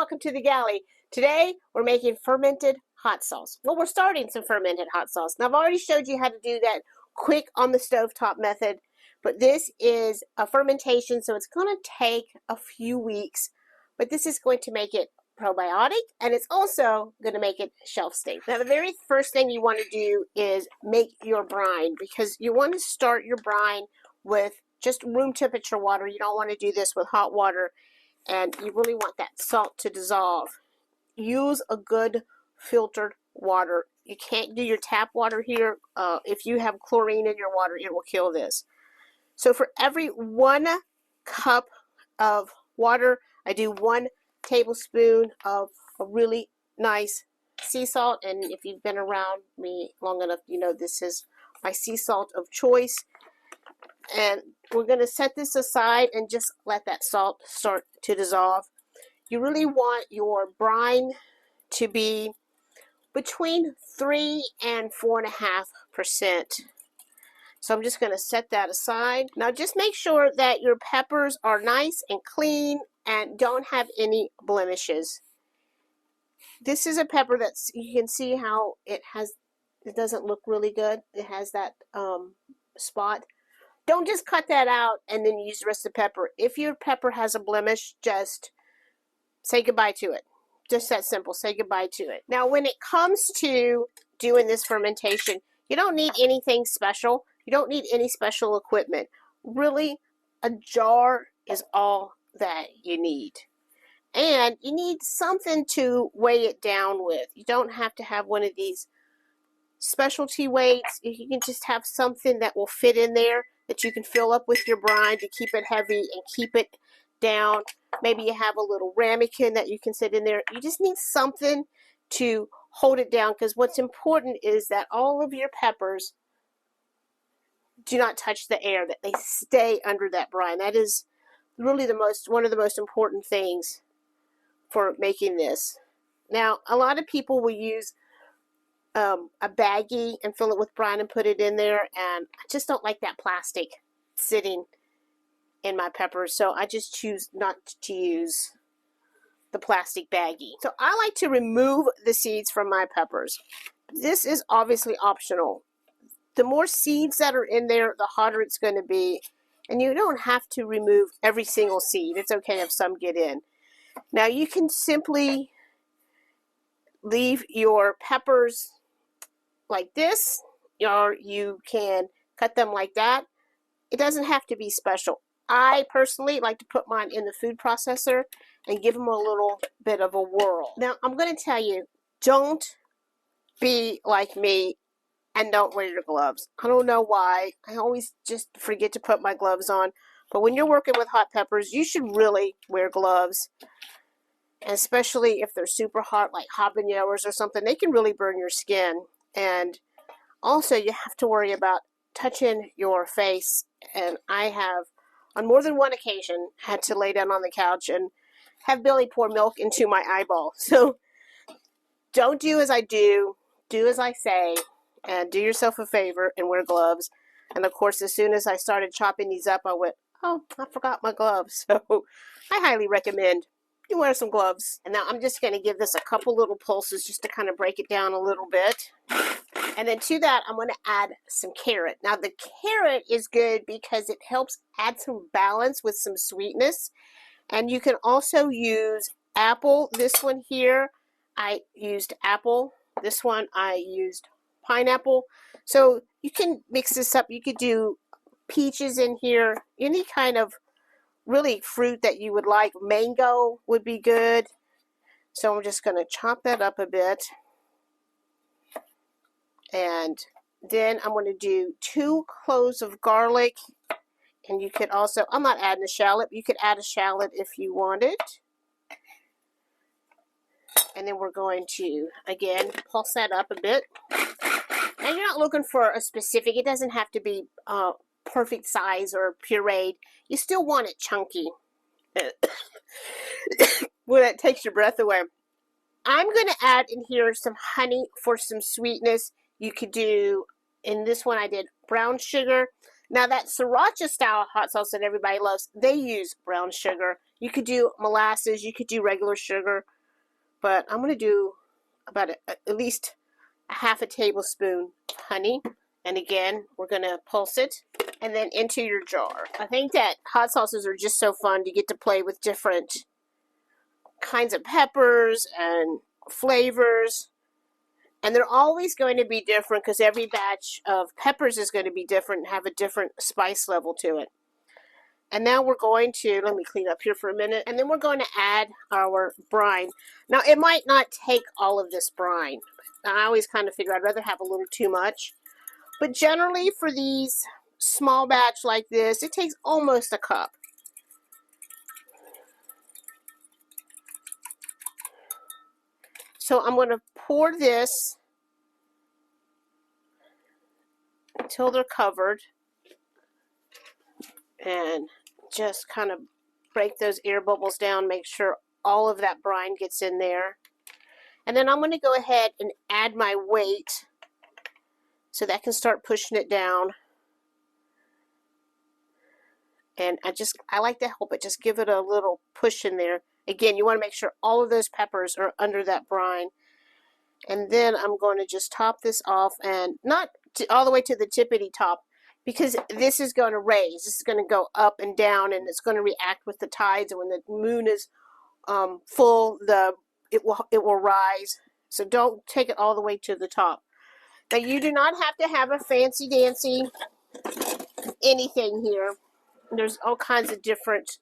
welcome to the galley. Today we're making fermented hot sauce. Well, we're starting some fermented hot sauce. Now I've already showed you how to do that quick on the stovetop method, but this is a fermentation, so it's going to take a few weeks, but this is going to make it probiotic, and it's also going to make it shelf stable. Now the very first thing you want to do is make your brine, because you want to start your brine with just room temperature water. You don't want to do this with hot water, and you really want that salt to dissolve. Use a good filtered water. You can't do your tap water here. If you have chlorine in your water, it will kill this. So for every 1 cup of water, I do 1 tablespoon of a really nice sea salt. And if you've been around me long enough, you know this is my sea salt of choice. And we're going to set this aside and just let that salt start to dissolve. You really want your brine to be between 3 and 4.5%. So I'm just going to set that aside. Now just make sure that your peppers are nice and clean and don't have any blemishes. This is a pepper that's, you can see how it doesn't look really good. It has that spot. Don't just cut that out and then use the rest of the pepper. If your pepper has a blemish, just say goodbye to it. Just that simple. Say goodbye to it. Now, when it comes to doing this fermentation, you don't need anything special. You don't need any special equipment. Really, a jar is all that you need. And you need something to weigh it down with. You don't have to have one of these specialty weights. You can just have something that will fit in there, that you can fill up with your brine to keep it heavy and keep it down. Maybe you have a little ramekin that you can sit in there. You just need something to hold it down, because what's important is that all of your peppers do not touch the air, that they stay under that brine. That is really one of the most important things for making this. Now, a lot of people will use a baggie and fill it with brine and put it in there, and I just don't like that plastic sitting in my peppers, so I just choose not to use the plastic baggie. So I like to remove the seeds from my peppers. This is obviously optional. The more seeds that are in there, the hotter it's going to be, and you don't have to remove every single seed. It's okay if some get in. Now you can simply leave your peppers like this, or you can cut them like that. It doesn't have to be special. I personally like to put mine in the food processor and give them a little bit of a whirl. Now I'm going to tell you, don't be like me and don't wear your gloves. I don't know why. I always just forget to put my gloves on. But when you're working with hot peppers, you should really wear gloves. And especially if they're super hot, like habaneros or something, they can really burn your skin. And also you have to worry about touching your face. And I have, on more than one occasion, had to lay down on the couch and have Billy pour milk into my eyeball. So don't do as I do. Do as I say. And do yourself a favor and wear gloves. And of course, as soon as I started chopping these up, I went, oh, I forgot my gloves. So I highly recommend you wear some gloves. And now I'm just going to give this a couple little pulses just to kind of break it down a little bit. And then to that, I'm going to add some carrot. Now the carrot is good because it helps add some balance with some sweetness. And you can also use apple. This one here, I used apple. This one I used pineapple. So you can mix this up. You could do peaches in here, any kind of really fruit that you would like. Mango would be good. So I'm just going to chop that up a bit. And then I'm going to do 2 cloves of garlic. And you could also, I'm not adding a shallot. You could add a shallot if you wanted. And then we're going to, again, pulse that up a bit. And you're not looking for a specific, it doesn't have to be perfect size or pureed. You still want it chunky. Well, that takes your breath away. I'm going to add in here some honey for some sweetness. You could do, in this one I did brown sugar. Now that sriracha style hot sauce that everybody loves, they use brown sugar. You could do molasses, you could do regular sugar. but I'm going to do about at least a half a tablespoon of honey. And again, we're going to pulse it and then into your jar. I think that hot sauces are just so fun to get to play with different kinds of peppers and flavors. And they're always going to be different because every batch of peppers is going to be different and have a different spice level to it. And now we're going to, let me clean up here for a minute, and then we're going to add our brine. Now, it might not take all of this brine. I always kind of figure I'd rather have a little too much. But generally for these small batch like this, it takes almost a cup. So I'm going to pour this until they're covered and just kind of break those air bubbles down, make sure all of that brine gets in there. And then I'm going to go ahead and add my weight so that I can start pushing it down. And I like to help it, just give it a little push in there. Again, you want to make sure all of those peppers are under that brine. And then I'm going to just top this off, and not all the way to the tippity top, because this is going to raise. This is going to go up and down, and it's going to react with the tides. And when the moon is full, it will rise. So don't take it all the way to the top. Now, you do not have to have a fancy dancy anything here. There's all kinds of different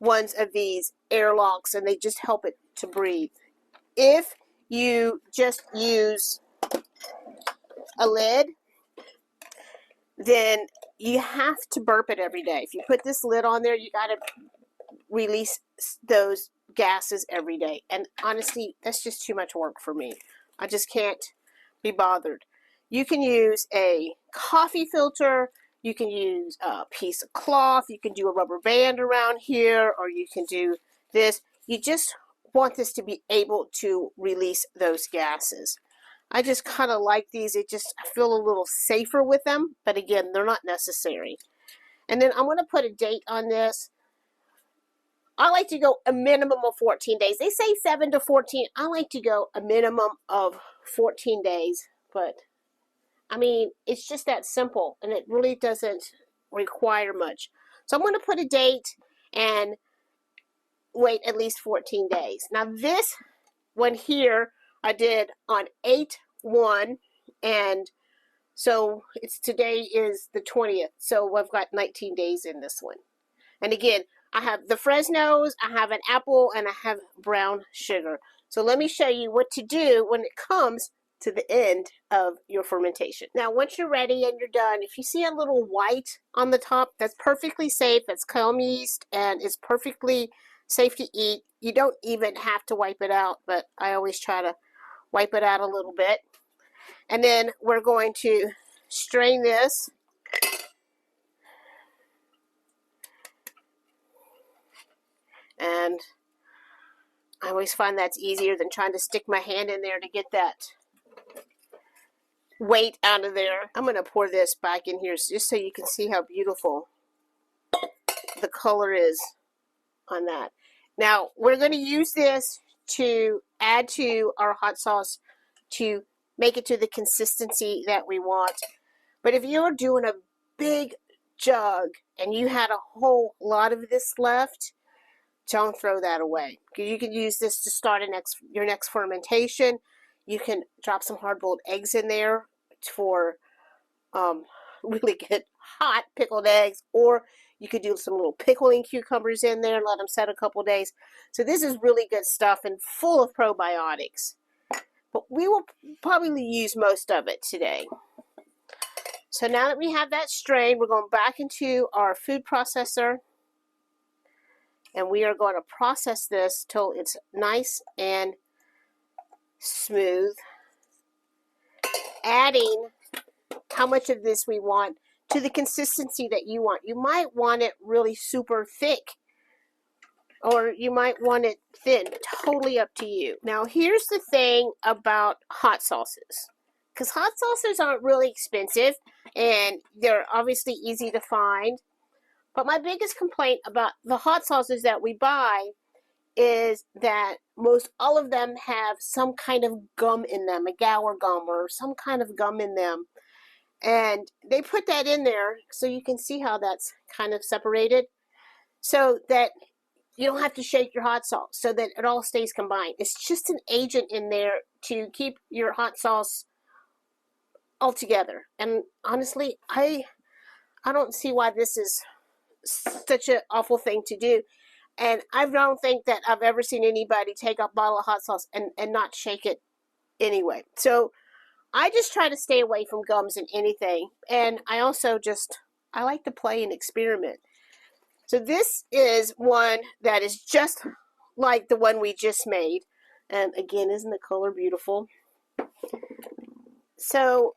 ones of these airlocks, and they just help it to breathe. If you just use a lid, then you have to burp it every day. If you put this lid on there, you got to release those gases every day. And honestly, that's just too much work for me. I just can't be bothered. You can use a coffee filter. You can use a piece of cloth. You can do a rubber band around here, or you can do this. You just want this to be able to release those gases. I just kind of like these. I feel a little safer with them, but again, they're not necessary. And then I'm going to put a date on this. I like to go a minimum of 14 days. They say 7 to 14. I like to go a minimum of 14 days, but I mean, it's just that simple, and it really doesn't require much. So I'm going to put a date and wait at least 14 days. Now this one here I did on 8/1, and so today is the 20th. So I've got 19 days in this one. And again, I have the Fresnos, I have an apple, and I have brown sugar. So let me show you what to do when it comes to the end of your fermentation. Now, once you're ready and you're done, if you see a little white on the top, that's perfectly safe. It's comb yeast, and it's perfectly safe to eat. You don't even have to wipe it out, but I always try to wipe it out a little bit. And then we're going to strain this. And I always find that's easier than trying to stick my hand in there to get that weight out of there. I'm going to pour this back in here just so you can see how beautiful the color is on that. Now, we're going to use this to add to our hot sauce to make it to the consistency that we want. But if you're doing a big jug and you had a whole lot of this left, don't throw that away. You can use this to start your next fermentation. You can drop some hard-boiled eggs in there for really good hot pickled eggs, or you could do some little pickling cucumbers in there and let them set a couple days. So this is really good stuff and full of probiotics. But we will probably use most of it today. So now that we have that strained, we're going back into our food processor, and we are going to process this till it's nice and smooth, adding how much of this we want to the consistency that you want. You might want it really super thick, or you might want it thin. Totally up to you. Now, here's the thing about hot sauces, because hot sauces aren't really expensive, and they're obviously easy to find. But my biggest complaint about the hot sauces that we buy is that most all of them have some kind of gum in them, a gour gum or some kind of gum in them. And they put that in there so you can see how that's kind of separated, so that you don't have to shake your hot sauce, so that it all stays combined. It's just an agent in there to keep your hot sauce all together. And honestly, I don't see why this is such an awful thing to do. And I don't think that I've ever seen anybody take a bottle of hot sauce and not shake it anyway. So I just try to stay away from gums in anything. And I also I like to play and experiment. So this is one that is just like the one we just made. And again, isn't the color beautiful? So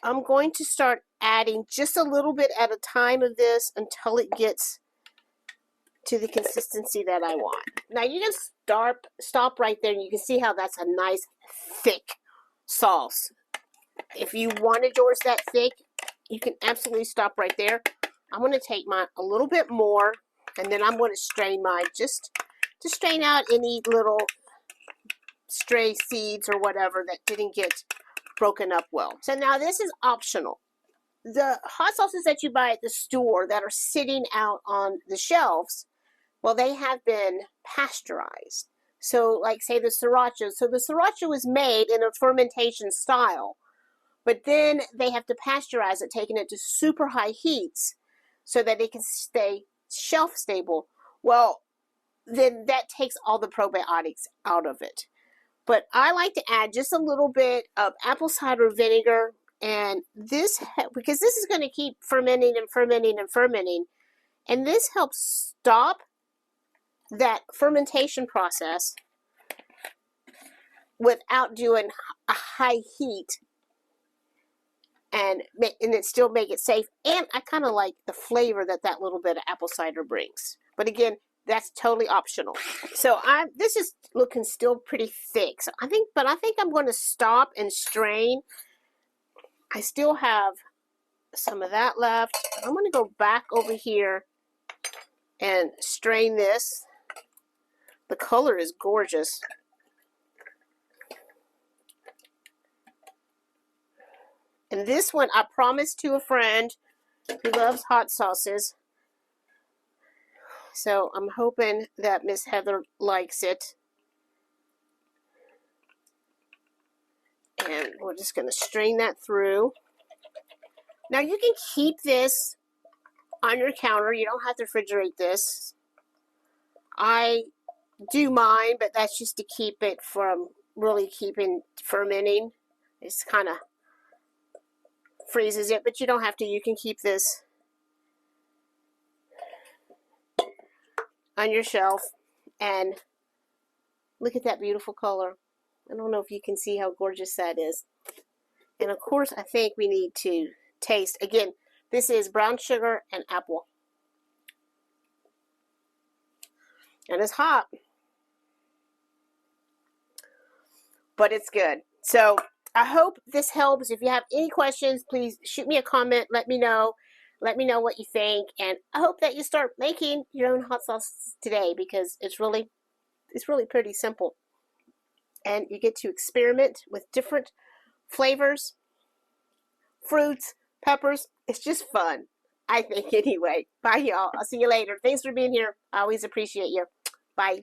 I'm going to start adding just a little bit at a time of this until it gets to the consistency that I want. Now you can stop right there, and you can see how that's a nice thick sauce. If you wanted yours that thick, you can absolutely stop right there. I'm going to take mine a little bit more, and then I'm going to strain mine just to strain out any little stray seeds or whatever that didn't get broken up well. So now this is optional. The hot sauces that you buy at the store that are sitting out on the shelves, well, they have been pasteurized. So like say the sriracha. So the sriracha was made in a fermentation style, but then they have to pasteurize it, taking it to super high heats so that it can stay shelf stable. Well, then that takes all the probiotics out of it. But I like to add just a little bit of apple cider vinegar, and this, because this is going to keep fermenting and fermenting and fermenting, and this helps stop that fermentation process without doing a high heat, and it still make it safe. And I kind of like the flavor that little bit of apple cider brings. But again, that's totally optional. So this is looking still pretty thick. So I think I'm going to stop and strain. I still have some of that left. I'm going to go back over here and strain this. The color is gorgeous. And this one I promised to a friend who loves hot sauces. So I'm hoping that Miss Heather likes it. And we're just going to strain that through. Now you can keep this on your counter. You don't have to refrigerate this. I do mine, but that's just to keep it from really fermenting. It's kind of freezes it, but you don't have to. You can keep this on your shelf. And look at that beautiful color. I don't know if you can see how gorgeous that is. And of course, I think we need to taste. Again, this is brown sugar and apple. And it's hot, but it's good. So I hope this helps. If you have any questions, please shoot me a comment. Let me know. Let me know what you think. And I hope that you start making your own hot sauce today, because it's really pretty simple. And you get to experiment with different flavors, fruits, peppers. It's just fun, I think, anyway. Bye, y'all. I'll see you later. Thanks for being here. I always appreciate you. Bye.